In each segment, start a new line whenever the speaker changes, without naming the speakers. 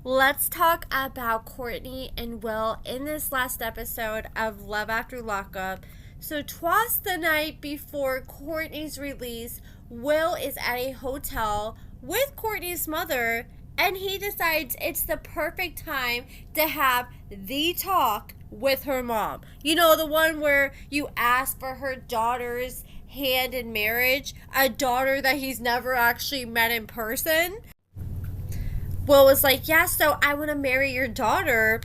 Let's talk about Courtney and Will in this last episode of Love After Lockup. So, twas the night before Courtney's release, Will is at a hotel with Courtney's mother, and he decides it's the perfect time to have the talk with her mom. You know, the one where you ask for her daughter's hand in marriage, a daughter that he's never actually met in person. Will was like, yeah, so I want to marry your daughter.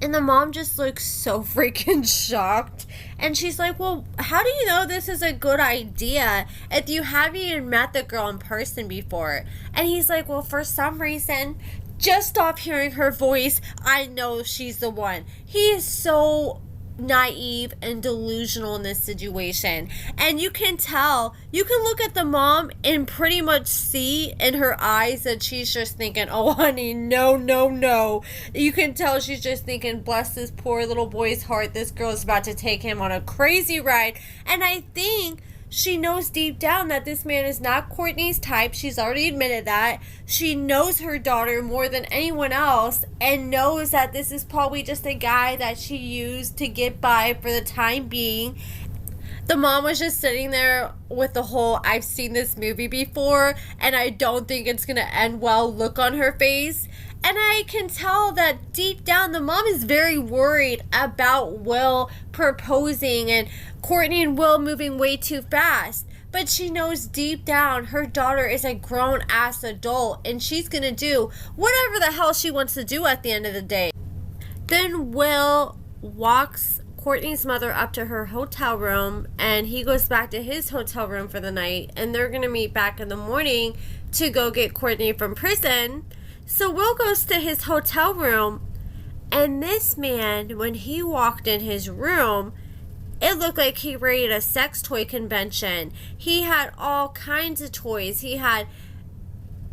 And the mom just looks so freaking shocked. And she's like, well, how do you know this is a good idea if you haven't even met the girl in person before? And he's like, well, for some reason, just off hearing her voice, I know she's the one. He is so naive and delusional in this situation, and you can tell, you can look at the mom and pretty much see in her eyes that she's just thinking, oh honey, no. You can tell she's just thinking, bless this poor little boy's heart, this girl is about to take him on a crazy ride. And I think she knows deep down that this man is not Courtney's type. She's already admitted that. She knows her daughter more than anyone else and knows that this is probably just a guy that she used to get by for the time being. The mom was just sitting there with the whole I've seen this movie before and I don't think it's going to end well look on her face. And I can tell that deep down the mom is very worried about Will proposing and Courtney and Will moving way too fast. But she knows deep down her daughter is a grown-ass adult and she's going to do whatever the hell she wants to do at the end of the day. Then Will walks Courtney's mother up to her hotel room and he goes back to his hotel room for the night, and they're going to meet back in the morning to go get Courtney from prison. So Will goes to his hotel room, and this man, when he walked in his room, it looked like he raided a sex toy convention. He had all kinds of toys. He had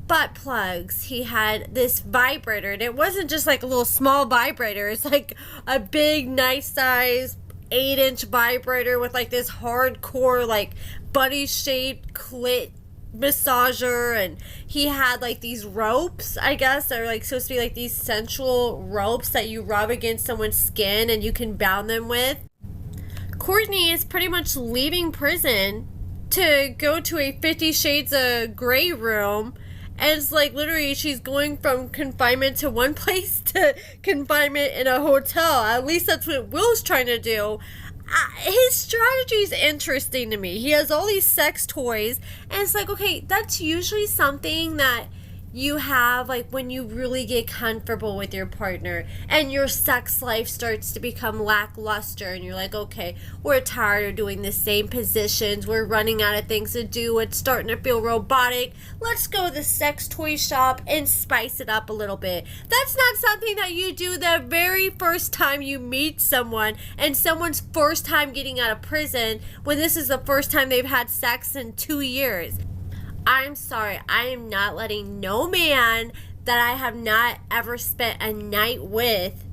butt plugs. He had this vibrator, and it wasn't just like a little small vibrator. It's like a big, nice size 8-inch vibrator with like this hardcore, like bunny-shaped clit massager. And he had like these ropes, I guess, that are like supposed to be like these sensual ropes that you rub against someone's skin and you can bound them with. Courtney is pretty much leaving prison to go to a 50 Shades of Grey room, and it's like literally she's going from confinement to one place to confinement in a hotel. At least that's what Will's trying to do. His strategy is interesting to me. He has all these sex toys, and it's like, okay, that's usually something that you have like when you really get comfortable with your partner and your sex life starts to become lackluster and you're like, okay, we're tired of doing the same positions, we're running out of things to do, it's starting to feel robotic, let's go to the sex toy shop and spice it up a little bit. That's not something that you do the very first time you meet someone and someone's first time getting out of prison when this is the first time they've had sex in 2 years. I'm sorry, I am not letting no man that I have not ever spent a night with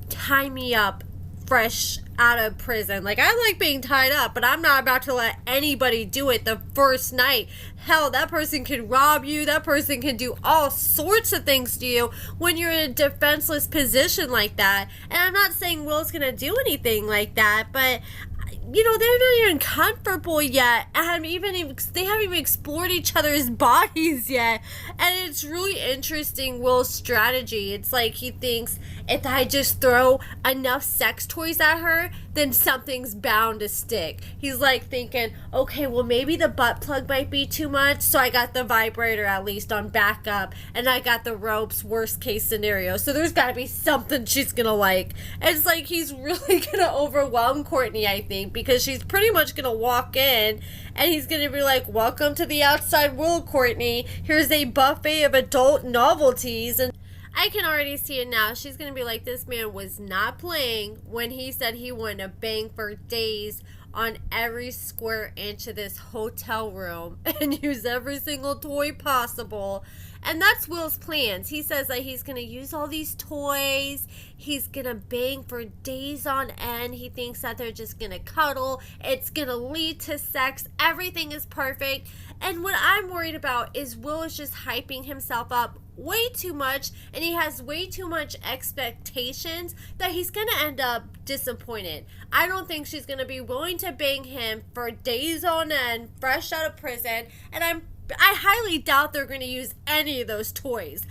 tie me up fresh out of prison. Like, I like being tied up, but I'm not about to let anybody do it the first night. Hell, that person can rob you, that person can do all sorts of things to you when you're in a defenseless position like that. And I'm not saying Will's gonna do anything like that, but you know, they're not even comfortable yet, and they haven't even explored each other's bodies yet. And it's really interesting, Will's strategy. It's like he thinks if I just throw enough sex toys at her, then something's bound to stick. He's like thinking, okay, well maybe the butt plug might be too much, so I got the vibrator at least on backup, and I got the ropes, worst case scenario, so there's gotta be something she's gonna like. And it's like he's really gonna overwhelm Courtney, I think, because she's pretty much gonna walk in and he's gonna be like, welcome to the outside world, Courtney, here's a buffet of adult novelties. And I can already see it now. She's going to be like, this man was not playing when he said he wanted to bang for days on every square inch of this hotel room and use every single toy possible. And that's Will's plans. He says that he's going to use all these toys. He's going to bang for days on end. He thinks that they're just going to cuddle. It's going to lead to sex. Everything is perfect. And what I'm worried about is Will is just hyping himself up way too much and he has way too much expectations that he's gonna end up disappointed. I don't think she's gonna be willing to bang him for days on end, fresh out of prison, and I highly doubt they're gonna use any of those toys.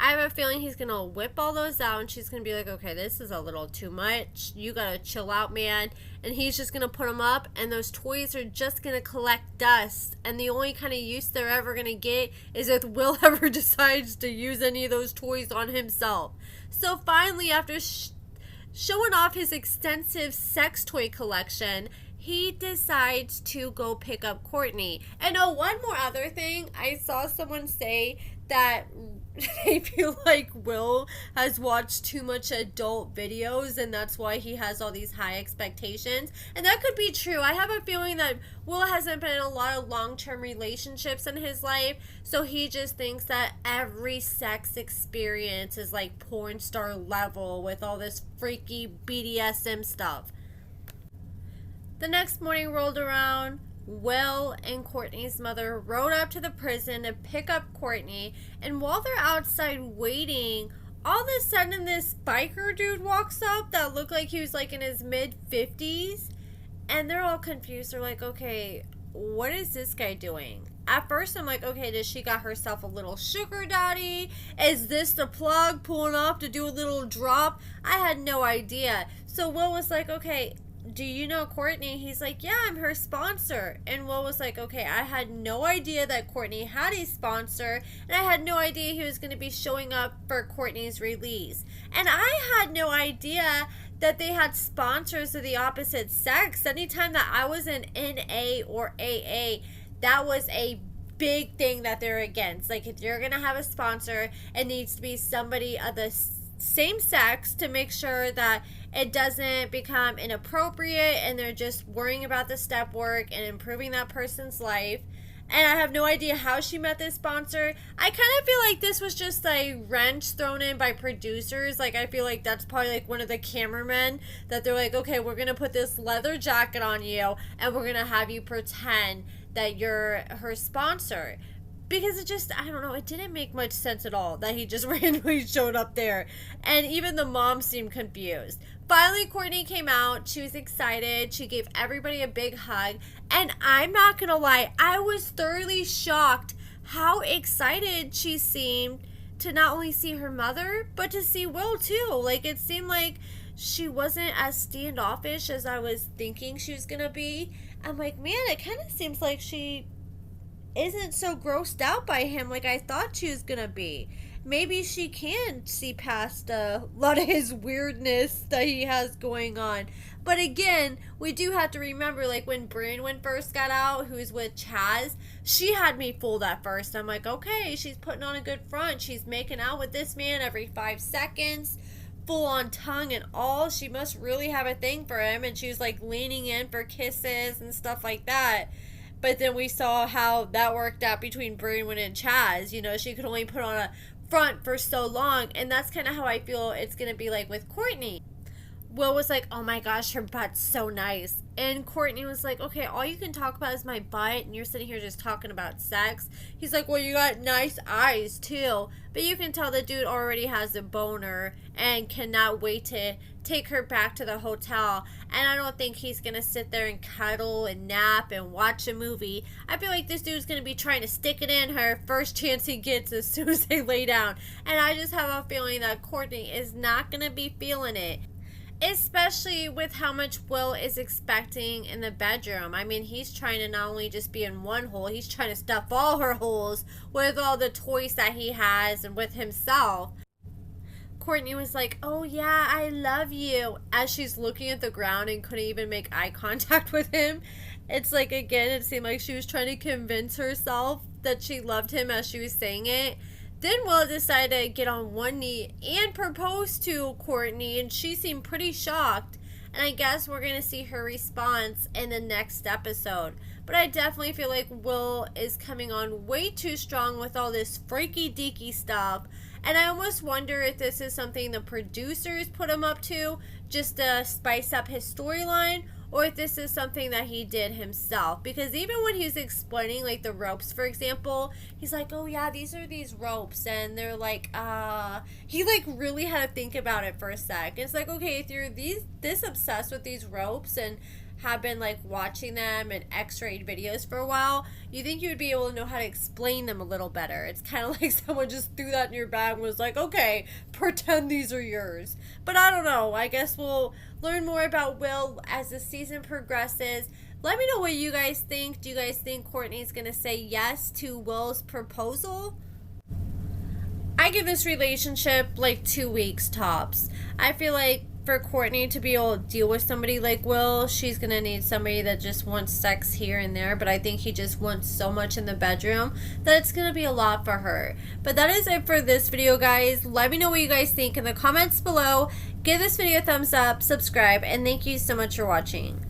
I have a feeling he's going to whip all those out and she's going to be like, okay, this is a little too much. You got to chill out, man. And he's just going to put them up and those toys are just going to collect dust. And the only kind of use they're ever going to get is if Will ever decides to use any of those toys on himself. So finally, after showing off his extensive sex toy collection, he decides to go pick up Courtney. And oh, one more other thing. I saw someone say that they feel like Will has watched too much adult videos and that's why he has all these high expectations. And that could be true. I have a feeling that Will hasn't been in a lot of long-term relationships in his life, so he just thinks that every sex experience is like porn star level with all this freaky BDSM stuff. The next morning rolled around. Will and Courtney's mother rode up to the prison to pick up Courtney, and while they're outside waiting, all of a sudden this biker dude walks up that looked like he was like in his mid-50s, and they're all confused. They're like, okay, what is this guy doing? At first I'm like, okay, does she got herself a little sugar daddy? Is this the plug pulling off to do a little drop? I had no idea. So Will was like, okay, do you know Courtney? He's like, yeah, I'm her sponsor. And Will was like, okay, I had no idea that Courtney had a sponsor, and I had no idea he was going to be showing up for Courtney's release. And I had no idea that they had sponsors of the opposite sex. Anytime that I was in NA or AA, that was a big thing that they're against. Like, if you're going to have a sponsor, it needs to be somebody of the same sex to make sure that it doesn't become inappropriate and they're just worrying about the step work and improving that person's life. And I have no idea how she met this sponsor. I kind of feel like this was just a wrench thrown in by producers. Like, I feel like that's probably like one of the cameramen that they're like, okay, we're going to put this leather jacket on you and we're going to have you pretend that you're her sponsor. Because it just, I don't know, it didn't make much sense at all that he just randomly showed up there. And even the mom seemed confused. Finally, Courtney came out. She was excited. She gave everybody a big hug. And I'm not going to lie, I was thoroughly shocked how excited she seemed to not only see her mother, but to see Will too. Like, it seemed like she wasn't as standoffish as I was thinking she was going to be. I'm like, man, it kind of seems like she isn't so grossed out by him like I thought she was gonna be. Maybe she can see past a lot of his weirdness that he has going on. But again, we do have to remember, like when Brynn first got out, who's with Chaz, she had me fooled at first. I'm like, okay, she's putting on a good front. She's making out with this man every 5 seconds, full on tongue and all. She must really have a thing for him. And she was like leaning in for kisses and stuff like that. But then we saw how that worked out between Brynn and Chaz. You know, she could only put on a front for so long. And that's kind of how I feel it's going to be like with Courtney. Will was like, oh my gosh, her butt's so nice. And Courtney was like, okay, all you can talk about is my butt, and you're sitting here just talking about sex. He's like, well, you got nice eyes too. But you can tell the dude already has a boner and cannot wait to take her back to the hotel. And I don't think he's going to sit there and cuddle and nap and watch a movie. I feel like this dude's going to be trying to stick it in her first chance he gets as soon as they lay down. And I just have a feeling that Courtney is not going to be feeling it. Especially with how much Will is expecting in the bedroom. I mean, he's trying to not only just be in one hole, he's trying to stuff all her holes with all the toys that he has and with himself. Courtney was like, oh yeah, I love you, as she's looking at the ground and couldn't even make eye contact with him. It's like, again, it seemed like she was trying to convince herself that she loved him as she was saying it. Then Will decided to get on one knee and propose to Courtney, and she seemed pretty shocked. And I guess we're going to see her response in the next episode. But I definitely feel like Will is coming on way too strong with all this freaky deaky stuff. And I almost wonder if this is something the producers put him up to just to spice up his storyline, or if this is something that he did himself. Because even when he was explaining like the ropes, for example, he's like, oh yeah, these are these ropes, and they're like, he like really had to think about it for a sec. It's like, okay, if you're this obsessed with these ropes and have been like watching them and x-rayed videos for a while, you think you would be able to know how to explain them a little better. It's kind of like someone just threw that in your bag and was like, okay, pretend these are yours. But I don't know, I guess we'll learn more about Will as the season progresses. Let me know what you guys think. Do you guys think Courtney's gonna say yes to Will's proposal? I give this relationship like 2 weeks tops. I feel like for Courtney to be able to deal with somebody like Will, she's gonna need somebody that just wants sex here and there, but I think he just wants so much in the bedroom that it's gonna be a lot for her. But that is it for this video, guys. Let me know what you guys think in the comments below. Give this video a thumbs up, subscribe, and thank you so much for watching.